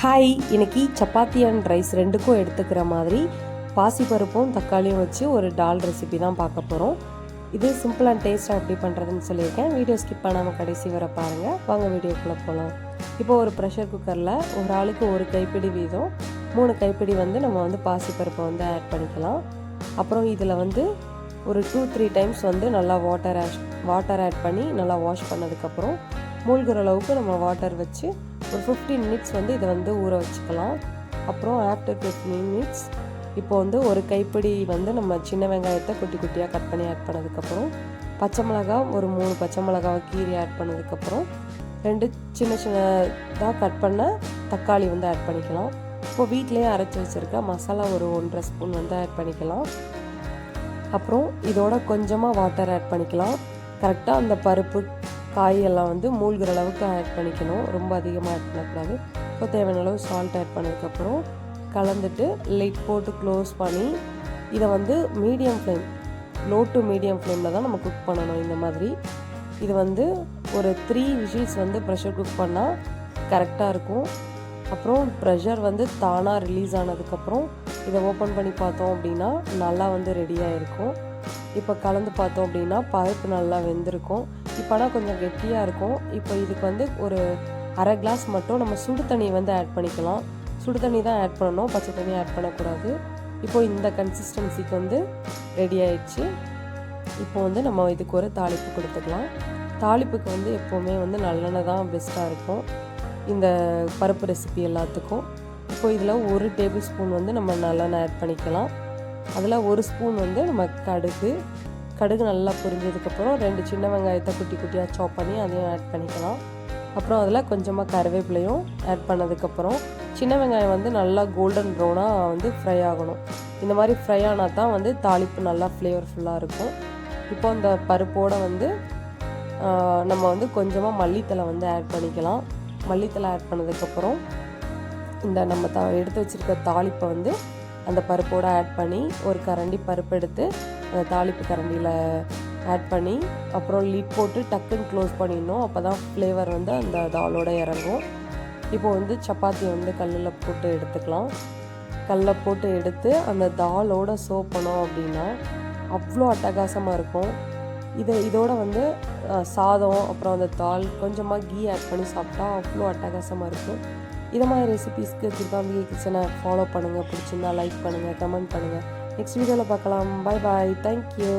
Hi, இன்னைக்கு chapati and rise ரெண்டுக்கும் எடுத்துக்கிற மாதிரி பாசிப்பருப்பும் தக்காளியும் வச்சு ஒரு டால் ரெசிபி தான் பார்க்க போகிறோம். இது சிம்பிள் அண்ட் டேஸ்ட்டாக எப்படி பண்ணுறதுன்னு சொல்லியிருக்கேன். வீடியோ ஸ்கிப் பண்ணாமல் கடைசி வர பாருங்கள். வாங்க வீடியோக்குள்ளே போகலாம். இப்போ ஒரு ப்ரெஷர் குக்கரில் ஒரு ஆளுக்கு ஒரு கைப்பிடி வீதம் 3 கைப்பிடி நம்ம பாசிப்பருப்பை ஆட் பண்ணிக்கலாம். அப்புறம் இதில் ஒரு 2-3 டைம்ஸ் நல்லா வாட்டர் ஆட் பண்ணி நல்லா வாஷ் பண்ணதுக்கப்புறம் மூழ்கிற அளவுக்கு நம்ம வாட்டர் வச்சு ஒரு 15 மினிட்ஸ் இதை ஊற வச்சுக்கலாம். அப்புறம் ஆஃப்டர் 15 மினிட்ஸ் இப்போ ஒரு கைப்பிடி நம்ம சின்ன வெங்காயத்தை குட்டி குட்டியாக கட் பண்ணி ஆட் பண்ணதுக்கப்புறம் பச்சை மிளகா ஒரு 3 பச்சை மிளகாவை கீரி ஆட் பண்ணதுக்கப்புறம் 2 சின்ன சின்னதாக கட் பண்ண தக்காளி ஆட் பண்ணிக்கலாம். இப்போ வீட்டிலேயே அரைச்சி வச்சுருக்க மசாலா ஒரு 1.5 ஸ்பூன் ஆட் பண்ணிக்கலாம். அப்புறம் இதோட கொஞ்சமாக வாட்டர் ஆட் பண்ணிக்கலாம். கரெக்டாக அந்த பருப்பு காயெல்லாம் மூழ்கிற அளவுக்கு ஆட் பண்ணிக்கணும். ரொம்ப அதிகமாக ஆட் பண்ணக்கூடாது. இப்போ தேவையான அளவு சால்ட் ஆட் பண்ணதுக்கப்புறம் கலந்துட்டு லைட் போட்டு க்ளோஸ் பண்ணி இதை medium flame, low to medium ஃப்ளேமில் தான் நம்ம குக் பண்ணணும். இந்த மாதிரி இது ஒரு 3 விசில்ஸ் ப்ரெஷர் குக் பண்ணால் கரெக்டாக இருக்கும். அப்புறம் ப்ரெஷர் தானாக ரிலீஸ் ஆனதுக்கப்புறம் இதை ஓப்பன் பண்ணி பார்த்தோம் அப்படின்னா நல்லா ரெடியாக இருக்கும். இப்போ கலந்து பார்த்தோம் அப்படின்னா பருப்பு நல்லா வெந்திருக்கும். இப்போனா கொஞ்சம் கெட்டியாக இருக்கும். இப்போ இதுக்கு ஒரு அரை கிளாஸ் மட்டும் நம்ம சுடு தண்ணி ஆட் பண்ணிக்கலாம். சுடு தண்ணி தான் ஆட் பண்ணணும், பச்சை தண்ணி ஆட் பண்ணக்கூடாது. இப்போ இந்த கன்சிஸ்டன்சிக்கு ரெடி ஆயிடுச்சு. இப்போ நம்ம இதுக்கு ஒரு தாளிப்பு கொடுத்துக்கலாம். தாளிப்புக்கு எப்போவுமே நல்லெண்ணெய் தான் பெஸ்ட்டாக இருக்கும் இந்த பருப்பு ரெசிபி எல்லாத்துக்கும். இப்போ இதில் 1 டேபிள் ஸ்பூன் நம்ம நல்லெண்ணெய் ஆட் பண்ணிக்கலாம். அதில் 1 ஸ்பூன் நம்ம கடுகு நல்லா பொரிஞ்சதுக்கப்புறம் 2 சின்ன வெங்காயத்தை குட்டி குட்டியாக சாப் பண்ணி அதையும் ஆட் பண்ணிக்கலாம். அப்புறம் அதில் கொஞ்சமாக கருவேப்பிலையும் ஆட் பண்ணதுக்கப்புறம் சின்ன வெங்காயம் நல்லா கோல்டன் ப்ரௌனாக ஃப்ரை ஆகணும். இந்த மாதிரி ஃப்ரை ஆனால் தான் தாளிப்பு நல்லா ஃப்ளேவர்ஃபுல்லாக இருக்கும். இப்போ அந்த பருப்போடு நம்ம கொஞ்சமாக மல்லித்தலை ஆட் பண்ணிக்கலாம். மல்லித்தலை ஆட் பண்ணதுக்கப்புறம் இந்த நம்ம எடுத்து வச்சுருக்க தாளிப்பை அந்த பருப்போடு ஆட் பண்ணி ஒரு கரண்டி பருப்பு எடுத்து அந்த தாளிப்பு கரண்டியில் ஆட் பண்ணி அப்புறம் லிட் போட்டு டக்குன்னு க்ளோஸ் பண்ணிடணும். அப்போ தான் ஃப்ளேவர் அந்த தாலோடு இறங்கும். இப்போ சப்பாத்தி கல்லில் போட்டு எடுத்துக்கலாம். கல்லில் போட்டு எடுத்து அந்த தாலோடு சர்வ் பண்ணோம் அப்படின்னா அவ்வளோ அட்டகாசமாக இருக்கும். இதோட சாதம் அப்புறம் அந்த தால் கொஞ்சமாக கீ ஆட் பண்ணி சாப்பிட்டா அவ்வளோ அட்டகாசமாக இருக்கும். இதை மாதிரி ரெசிபீஸ்க்கு திருப்பாம்பி கிச்சனை ஃபாலோ பண்ணுங்கள். பிடிச்சிருந்தா லைக் பண்ணுங்கள், கமெண்ட் பண்ணுங்கள். நெக்ஸ்ட் வீடியோவில் பார்க்கலாம். பாய் பாய். தேங்க்யூ.